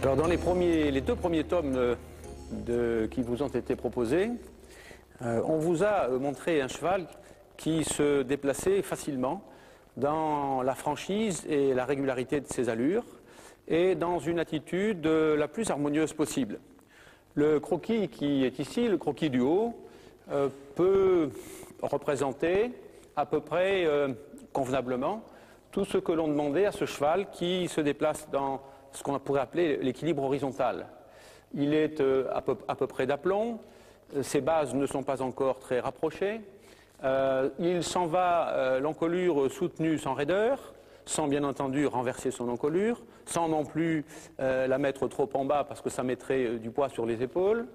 Alors dans les deux premiers tomes qui vous ont été proposés, on vous a montré un cheval qui se déplaçait facilement dans la franchise et la régularité de ses allures et dans une attitude la plus harmonieuse possible. Le croquis qui est ici, le croquis du haut, peut représenter à peu près convenablement tout ce que l'on demandait à ce cheval qui se déplace dans ce qu'on pourrait appeler l'équilibre horizontal. Il est à peu près d'aplomb, ses bases ne sont pas encore très rapprochées, il s'en va l'encolure soutenue sans raideur, sans bien entendu renverser son encolure, sans non plus la mettre trop en bas parce que ça mettrait du poids sur les épaules.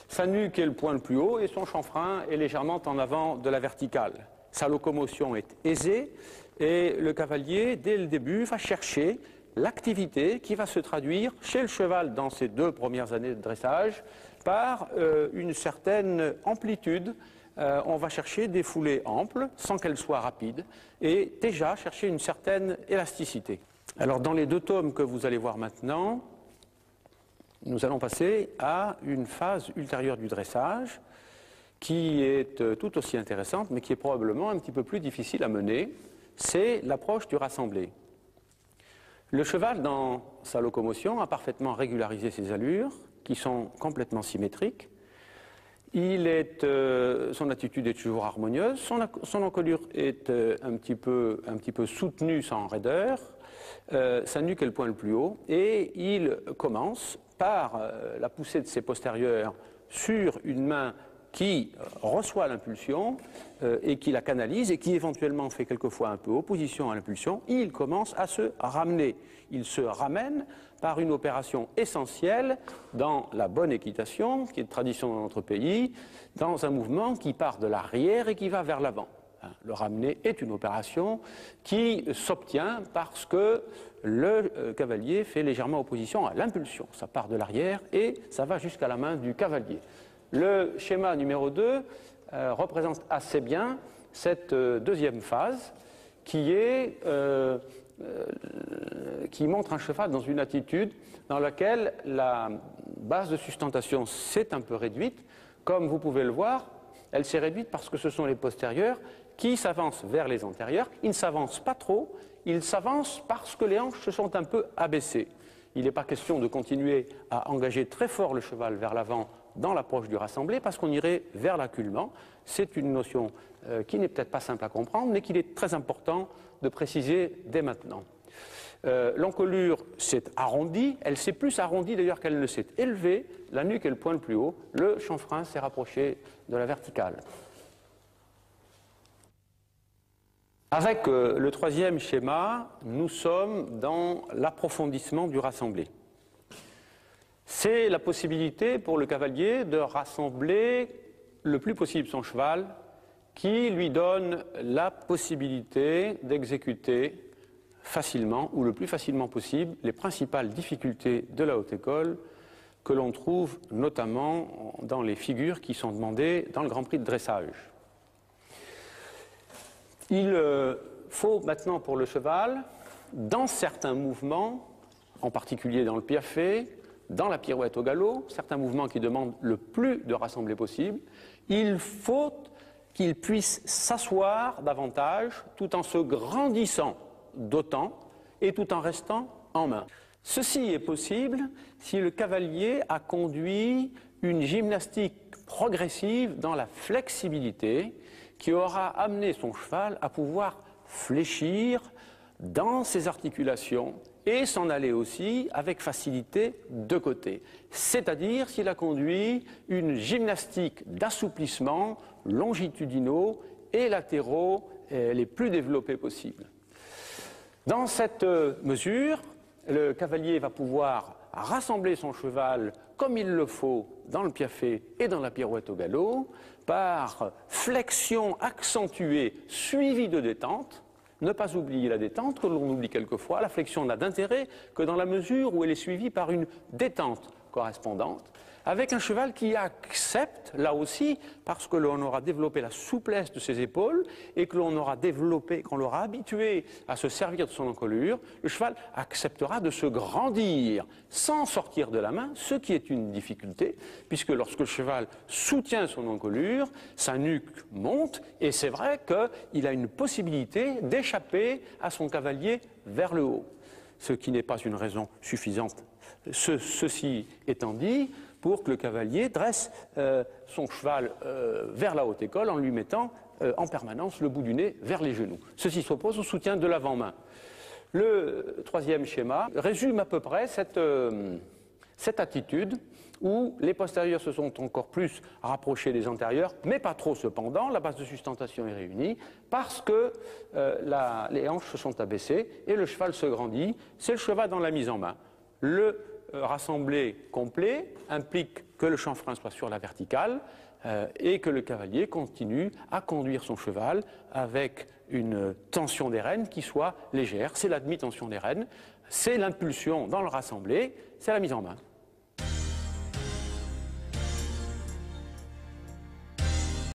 Sa nuque est le point le plus haut et son chanfrein est légèrement en avant de la verticale. Sa locomotion est aisée et le cavalier, dès le début, va chercher l'activité qui va se traduire chez le cheval dans ses 2 premières années de dressage par une certaine amplitude. On va chercher des foulées amples sans qu'elles soient rapides et déjà chercher une certaine élasticité. Alors dans les 2 tomes que vous allez voir maintenant, nous allons passer à une phase ultérieure du dressage qui est tout aussi intéressante mais qui est probablement un petit peu plus difficile à mener, c'est l'approche du rassemblé. Le cheval, dans sa locomotion, a parfaitement régularisé ses allures, qui sont complètement symétriques. Son attitude est toujours harmonieuse, son encolure est un petit peu soutenue sans raideur, sa nuque est le point le plus haut, et il commence par la poussée de ses postérieurs sur une main qui reçoit l'impulsion et qui la canalise et qui éventuellement fait quelquefois un peu opposition à l'impulsion, il commence à se ramener. Il se ramène par une opération essentielle dans la bonne équitation, qui est de tradition dans notre pays, dans un mouvement qui part de l'arrière et qui va vers l'avant. Le ramener est une opération qui s'obtient parce que le cavalier fait légèrement opposition à l'impulsion. Ça part de l'arrière et ça va jusqu'à la main du cavalier. Le schéma numéro 2 représente assez bien cette deuxième phase qui montre un cheval dans une attitude dans laquelle la base de sustentation s'est un peu réduite. Comme vous pouvez le voir, elle s'est réduite parce que ce sont les postérieurs qui s'avancent vers les antérieurs. Ils ne s'avancent pas trop, ils s'avancent parce que les hanches se sont un peu abaissées. Il n'est pas question de continuer à engager très fort le cheval vers l'avant dans l'approche du rassemblé parce qu'on irait vers l'acculement. C'est une notion qui n'est peut-être pas simple à comprendre, mais qu'il est très important de préciser dès maintenant. L'encolure s'est arrondie, elle s'est plus arrondie d'ailleurs qu'elle ne s'est élevée, la nuque est le point le plus haut, le chanfrein s'est rapproché de la verticale. Avec le 3e schéma, nous sommes dans l'approfondissement du rassemblé. C'est la possibilité pour le cavalier de rassembler le plus possible son cheval qui lui donne la possibilité d'exécuter facilement ou le plus facilement possible les principales difficultés de la haute école que l'on trouve notamment dans les figures qui sont demandées dans le Grand Prix de dressage. Il faut maintenant pour le cheval, dans certains mouvements, en particulier dans le piaffe, dans la pirouette au galop, certains mouvements qui demandent le plus de rassemblés possible, il faut qu'il puisse s'asseoir davantage tout en se grandissant d'autant et tout en restant en main. Ceci est possible si le cavalier a conduit une gymnastique progressive dans la flexibilité qui aura amené son cheval à pouvoir fléchir dans ses articulations et s'en aller aussi avec facilité de côté. C'est-à-dire s'il a conduit une gymnastique d'assouplissement longitudinaux et latéraux les plus développés possibles. Dans cette mesure, le cavalier va pouvoir rassembler son cheval comme il le faut dans le piaffe et dans la pirouette au galop par flexion accentuée suivie de détente. Ne pas oublier la détente, que l'on oublie quelquefois. La flexion n'a d'intérêt que dans la mesure où elle est suivie par une détente correspondante. avec un cheval qui accepte, là aussi, parce que l'on aura développé la souplesse de ses épaules et que l'on aura développé, qu'on l'aura habitué à se servir de son encolure, le cheval acceptera de se grandir sans sortir de la main, ce qui est une difficulté, puisque lorsque le cheval soutient son encolure, sa nuque monte, et c'est vrai qu'il a une possibilité d'échapper à son cavalier vers le haut, ce qui n'est pas une raison suffisante. Ceci étant dit, pour que le cavalier dresse son cheval vers la haute école en lui mettant en permanence le bout du nez vers les genoux. Ceci s'oppose au soutien de l'avant-main. Le troisième schéma résume à peu près cette attitude où les postérieurs se sont encore plus rapprochés des antérieurs, mais pas trop cependant, la base de sustentation est réunie, parce que les hanches se sont abaissées et le cheval se grandit. C'est le cheval dans la mise en main. Le rassemblé complet implique que le chanfrein soit sur la verticale et que le cavalier continue à conduire son cheval avec une tension des rênes qui soit légère. C'est la demi-tension des rênes, c'est l'impulsion dans le rassemblé, c'est la mise en main.